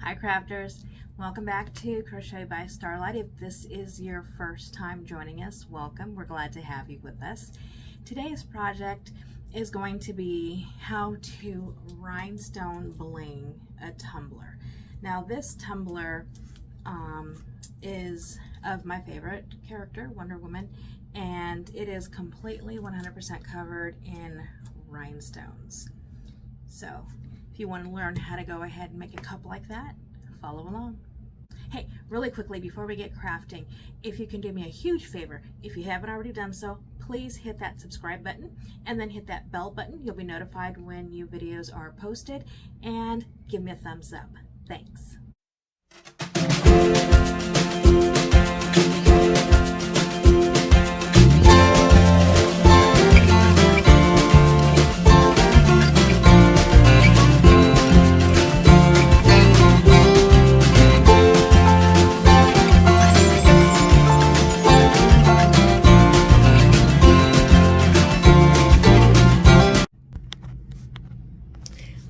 Hi crafters, welcome back to Crochet by Starlight. If this is your first time joining us, welcome. We're glad to have you with us. Today's project is going to be how to rhinestone bling a tumbler. Now this tumbler is of my favorite character, Wonder Woman, and it is completely 100% covered in rhinestones. So if you want to learn how to go ahead and make a cup like that, follow along. Hey, really quickly before we get crafting, if you can do me a huge favor, if you haven't already done so, please hit that subscribe button and then hit that bell button. You'll be notified when new videos are posted, and give me a thumbs up. Thanks.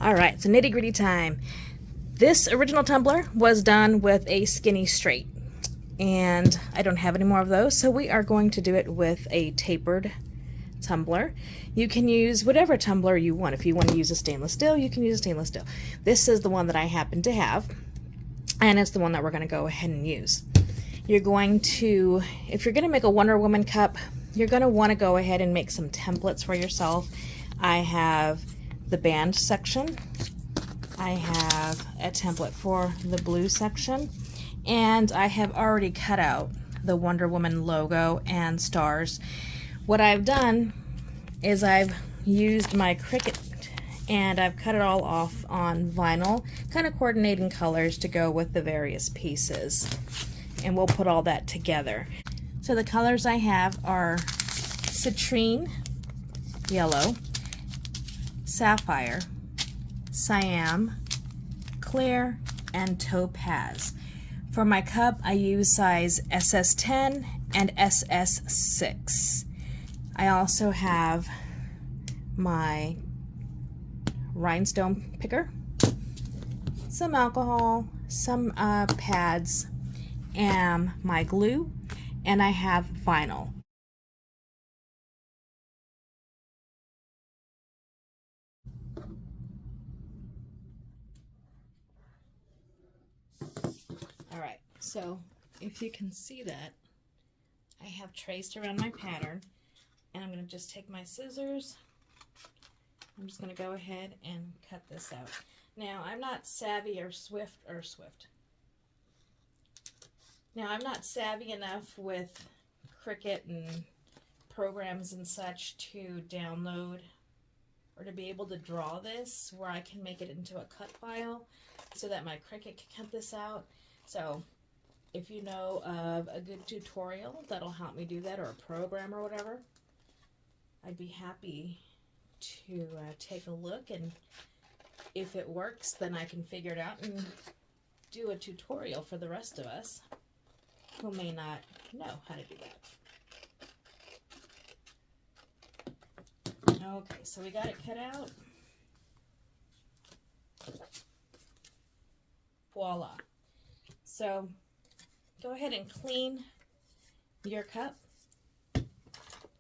All right, so nitty-gritty time. This original tumbler was done with a skinny straight, and I don't have any more of those, so we are going to do it with a tapered tumbler. You can use whatever tumbler you want. If you want to use a stainless steel, you can use a stainless steel. This is the one that I happen to have, and it's the one that we're going to go ahead and use. You're going to, if you're going to make a Wonder Woman cup, you're going to want to go ahead and make some templates for yourself. I have the band section, I have a template for the blue section, and I have already cut out the Wonder Woman logo and stars. What I've done is I've used my Cricut and I've cut it all off on vinyl, kind of coordinating colors to go with the various pieces, and we'll put all that together. So the colors I have are citrine, yellow, sapphire, Siam, clear, and topaz. For my cup, I use size SS10 and SS6. I also have my rhinestone picker, some alcohol, some pads, and my glue, and I have vinyl. Alright, so if you can see that, I have traced around my pattern, and I'm going to just take my scissors. I'm just going to go ahead and cut this out. Now, I'm not savvy or swift. Now, I'm not savvy enough with Cricut and programs and such to download or to be able to draw this where I can make it into a cut file so that my Cricut can cut this out. So if you know of a good tutorial that'll help me do that, or a program or whatever, I'd be happy to take a look, and if it works, then I can figure it out and do a tutorial for the rest of us who may not know how to do that. Okay, so we got it cut out. Voila. So go ahead and clean your cup,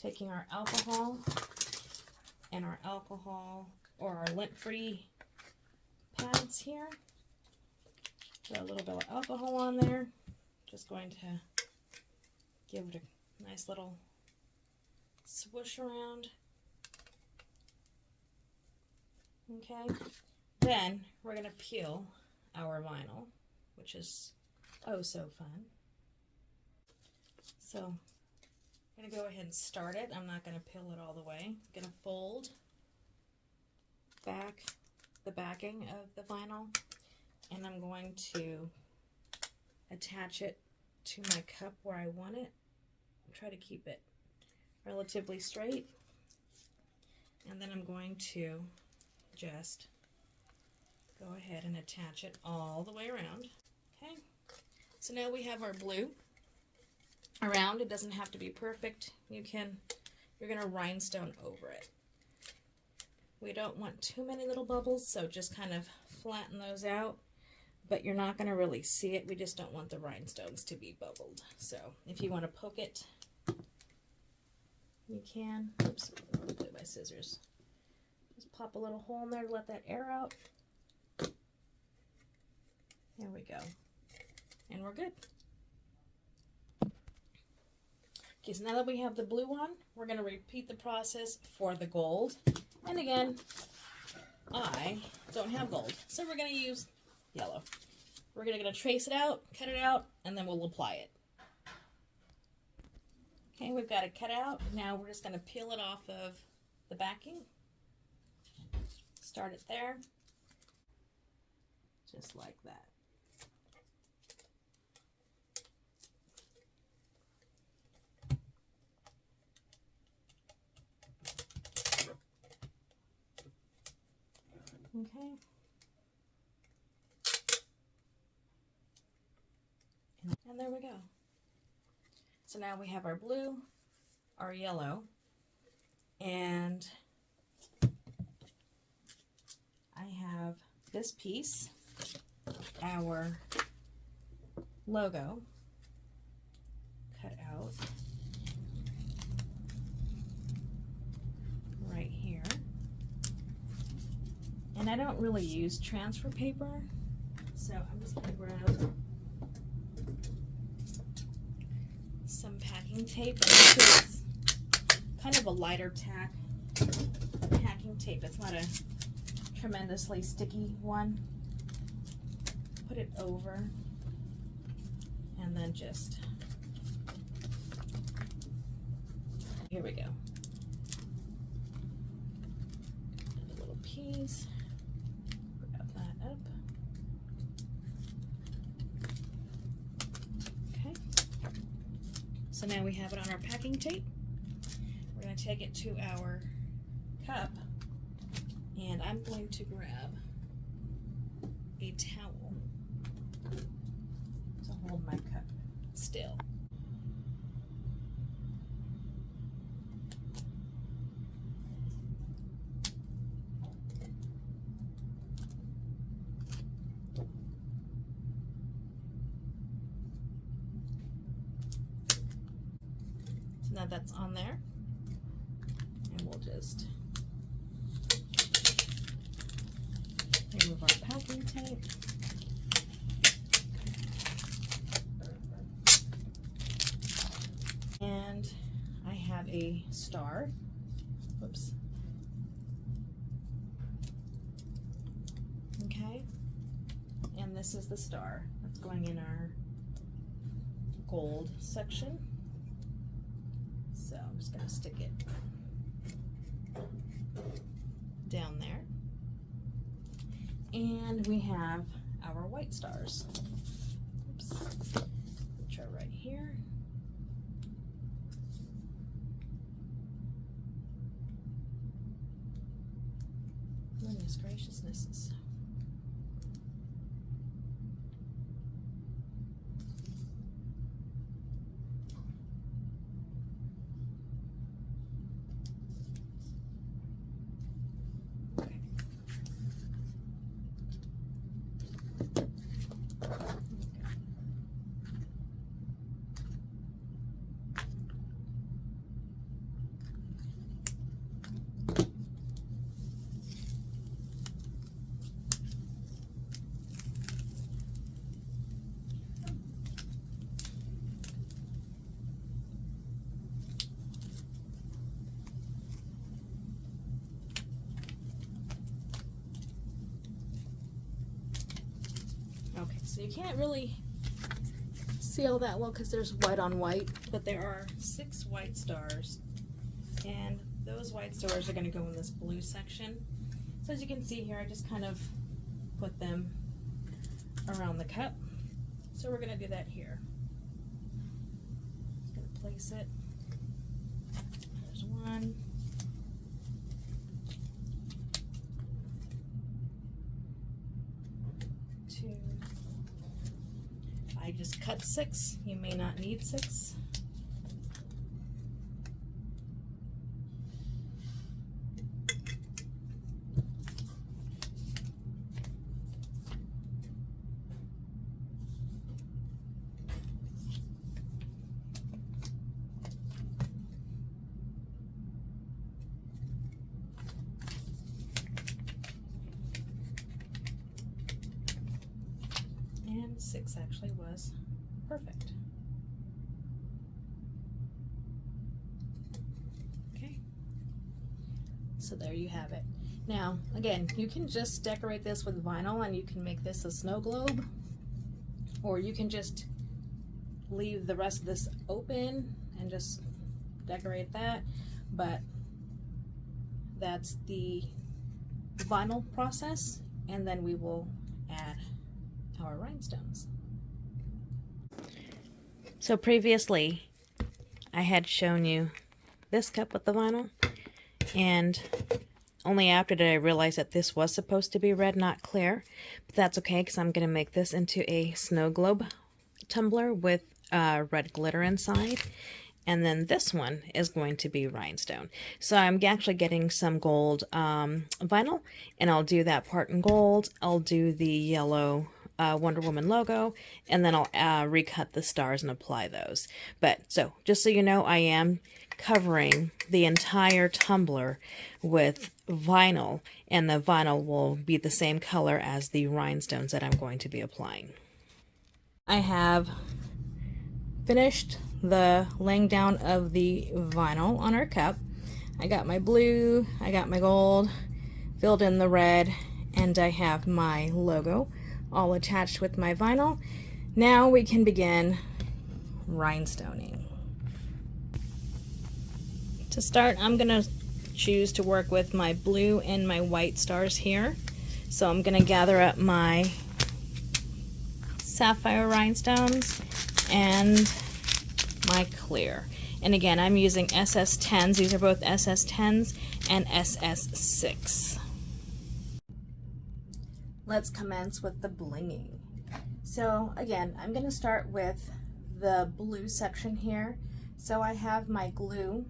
taking our alcohol and our alcohol or our lint-free pads here. Put a little bit of alcohol on there. Just going to give it a nice little swoosh around. Okay, then we're going to peel our vinyl, which is oh so fun. So I'm going to go ahead and start it. I'm not going to peel it all the way. I'm going to fold back the backing of the vinyl, and I'm going to attach it to my cup where I want it. Try to keep it relatively straight, and then I'm going to just go ahead and attach it all the way around. Okay, so now we have our blue around. It doesn't have to be perfect. You're going to rhinestone over it. We don't want too many little bubbles, so just kind of flatten those out. but you're not going to really see it. We just don't want the rhinestones to be bubbled. So if you want to poke it, you can. Oops, I'll do it by scissors. Just pop a little hole in there to let that air out. There we go. And we're good. Okay, so now that we have the blue one, we're going to repeat the process for the gold. And again, I don't have gold, so we're going to use yellow. We're going to trace it out, cut it out, and then we'll apply it. Okay, we've got it cut out. Now we're just going to peel it off of the backing. Start it there, just like that. Okay. And there we go. So now we have our blue, our yellow, and I have this piece, our logo, cut out right here. And I don't really use transfer paper, so I'm just going to grab some packing tape. This is kind of a lighter tack packing tape. It's not a tremendously sticky one. Put it over and then just, here we go. And a little piece. Grab that up. Okay. So now we have it on our packing tape. We're going to take it to our cup, and I'm going to grab a towel to hold my cup still. So now that's on there, and we'll just remove our packing tape. And I have a star. Whoops. Okay. And this is the star that's going in our gold section. So I'm just going to stick it down there. And we have our white stars. Oops. Which are right here. Goodness graciousnesses. Okay, so you can't really see all that well because there's white on white, but there are 6 white stars, and those white stars are going to go in this blue section. So as you can see here, I just kind of put them around the cup. So we're going to do that here. Just going to place it. There's one. I just cut 6. You may not need 6. And 6 actually was perfect. Okay, so there you have it. Now again, you can just decorate this with vinyl and you can make this a snow globe, or you can just leave the rest of this open and just decorate that. But that's the vinyl process, and then we will add our rhinestones. So previously I had shown you this cup with the vinyl, and only after did I realize that this was supposed to be red, not clear. But that's okay, because I'm going to make this into a snow globe tumbler with red glitter inside. And then this one is going to be rhinestone. So I'm actually getting some gold vinyl, and I'll do that part in gold. I'll do the yellow Wonder Woman logo, and then I'll recut the stars and apply those. But so just so you know, I am covering the entire tumbler with vinyl, and the vinyl will be the same color as the rhinestones that I'm going to be applying. I have finished the laying down of the vinyl on our cup. I got my blue, I got my gold, filled in the red, and I have my logo all attached with my vinyl. Now we can begin rhinestoning. To start, I'm going to choose to work with my blue and my white stars here. So I'm going to gather up my sapphire rhinestones and my clear. And again, I'm using SS10s. These are both SS10s and SS6. Let's commence with the blinging. So again, I'm going to start with the blue section here. So I have my glue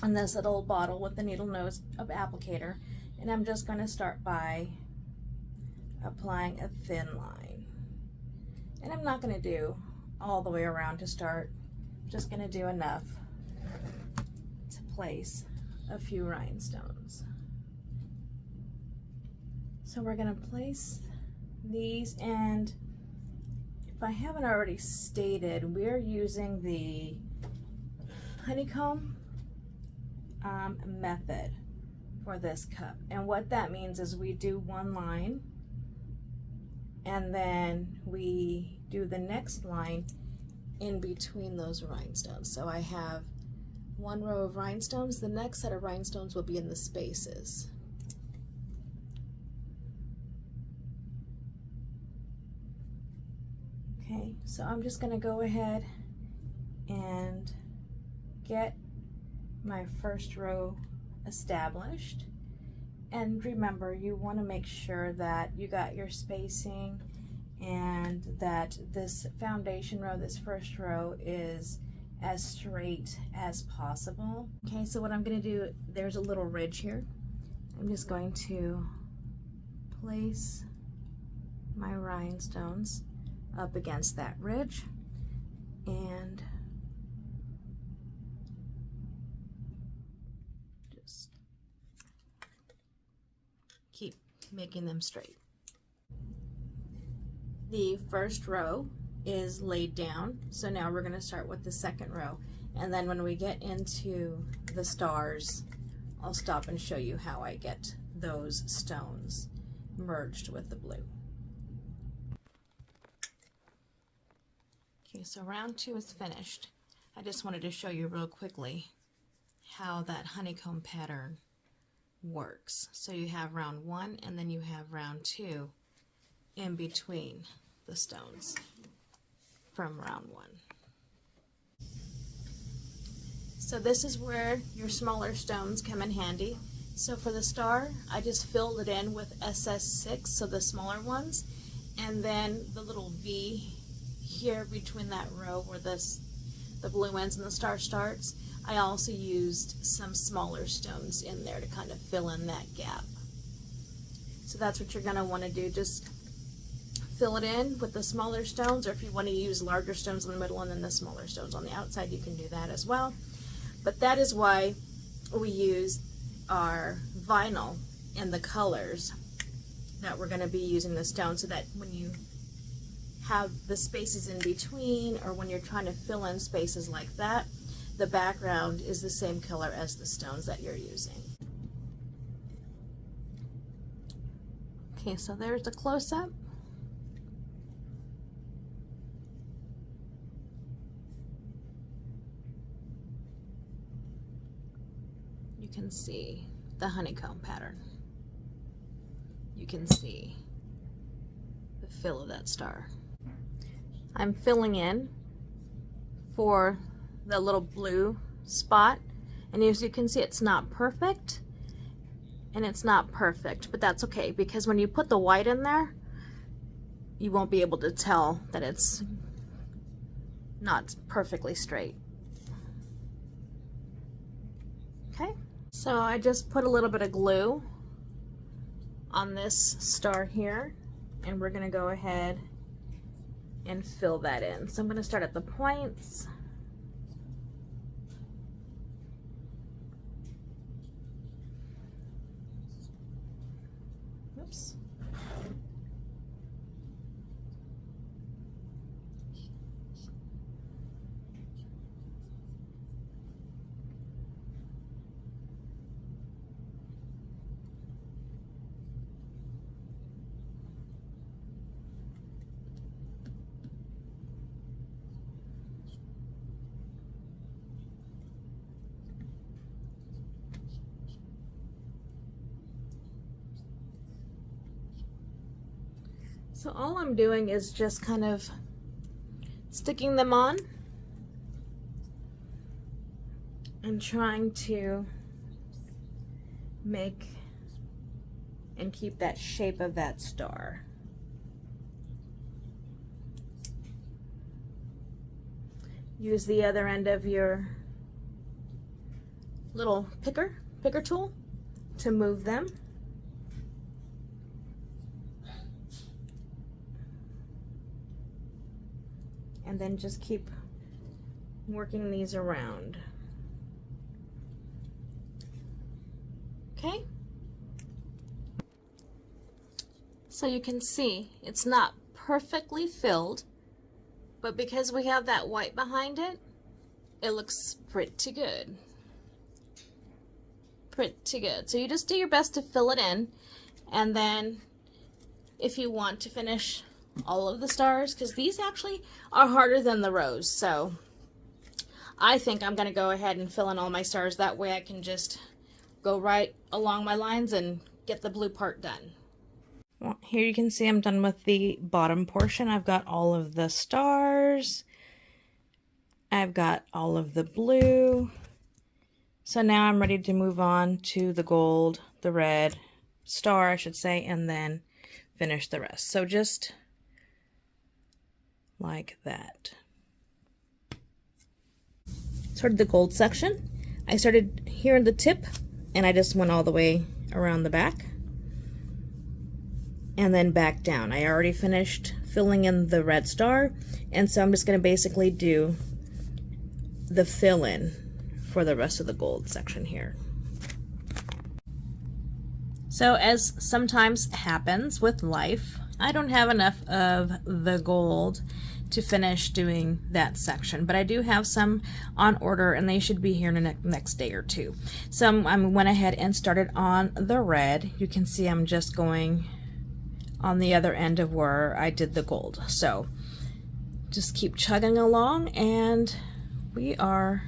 in this little bottle with the needle nose of applicator, and I'm just going to start by applying a thin line. And I'm not going to do all the way around to start. I'm just going to do enough to place a few rhinestones. So we're going to place these, and if I haven't already stated, we're using the honeycomb method for this cup. And what that means is we do one line, and then we do the next line in between those rhinestones. So I have one row of rhinestones. The next set of rhinestones will be in the spaces. Okay, so I'm just going to go ahead and get my first row established. And remember, you want to make sure that you got your spacing and that this foundation row, this first row, is as straight as possible. Okay, so what I'm going to do, there's a little ridge here. I'm just going to place my rhinestones up against that ridge and just keep making them straight. The first row is laid down, so now we're going to start with the second row, and then when we get into the stars, I'll stop and show you how I get those stones merged with the blue. Okay, so round 2 is finished. I just wanted to show you real quickly how that honeycomb pattern works. So you have round 1 and then you have round 2 in between the stones from round 1. So this is where your smaller stones come in handy. So for the star, I just filled it in with SS6, so the smaller ones, and then the little V here between that row where the blue ends and the star starts, I also used some smaller stones in there to kind of fill in that gap. So that's what you're going to want to do. Just fill it in with the smaller stones, or if you want to use larger stones in the middle and then the smaller stones on the outside, you can do that as well. But that is why we use our vinyl in the colors that we're going to be using the stone, so that when you have the spaces in between, or when you're trying to fill in spaces like that, the background is the same color as the stones that you're using. Okay, so there's the close-up. You can see the honeycomb pattern. You can see the fill of that star. I'm filling in for the little blue spot, and as you can see, it's not perfect, and it's not perfect, but that's okay, because when you put the white in there, you won't be able to tell that it's not perfectly straight. Okay, so I just put a little bit of glue on this star here, and we're gonna go ahead and fill that in. So I'm gonna start at the points. Oops. So all I'm doing is just kind of sticking them on and trying to make and keep that shape of that star. Use the other end of your little picker tool to move them. And then just keep working these around. Okay? So you can see it's not perfectly filled, but because we have that white behind it, it looks pretty good. Pretty good. So you just do your best to fill it in, and then if you want to finish all of the stars, because these actually are harder than the rose, so I think I'm gonna go ahead and fill in all my stars. That way I can just go right along my lines and get the blue part done. Well, here you can see I'm done with the bottom portion. I've got all of the stars, I've got all of the blue, so now I'm ready to move on to the gold, the red star I should say, and then finish the rest. So just like that. Started the gold section. I started here in the tip, and I just went all the way around the back and then back down. I already finished filling in the red star, and so I'm just going to basically do the fill in for the rest of the gold section here. So as sometimes happens with life, I don't have enough of the gold to finish doing that section, but I do have some on order, and they should be here in the next day or two. So I went ahead and started on the red. You can see I'm just going on the other end of where I did the gold. So just keep chugging along, and we are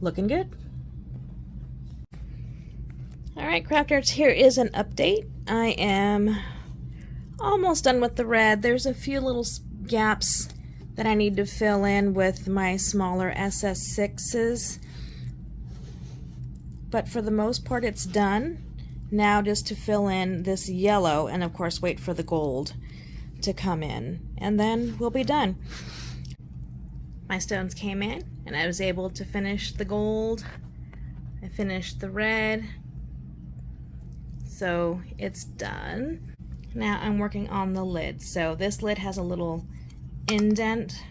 looking good. All right, crafters, here is an update. I am almost done with the red. There's a few little gaps that I need to fill in with my smaller SS6s, but for the most part it's done. Now just to fill in this yellow, and of course wait for the gold to come in, and then we'll be done. My stones came in, and I was able to finish the gold. I finished the red, so it's done. Now I'm working on the lid. So this lid has a little indent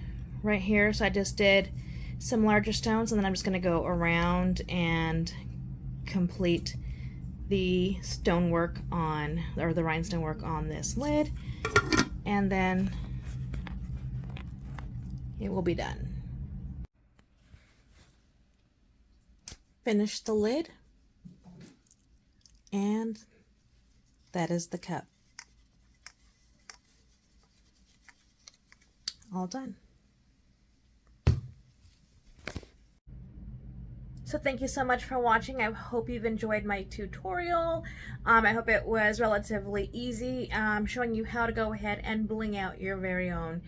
right here, so I just did some larger stones, and then I'm just going to go around and complete the stonework on, or the rhinestone work on this lid. and then it will be done. Finish the lid, and that is the cup. All done. So thank you so much for watching. I hope you've enjoyed my tutorial. I hope it was relatively easy, showing you how to go ahead and bling out your very own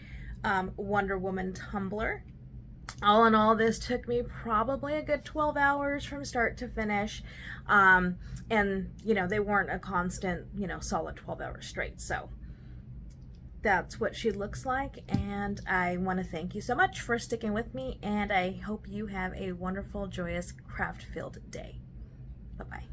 Wonder Woman tumbler. All in all, this took me probably a good 12 hours from start to finish. And, you know, they weren't a constant, you know, solid 12 hours straight. So that's what she looks like. And I want to thank you so much for sticking with me. And I hope you have a wonderful, joyous, craft-filled day. Bye-bye.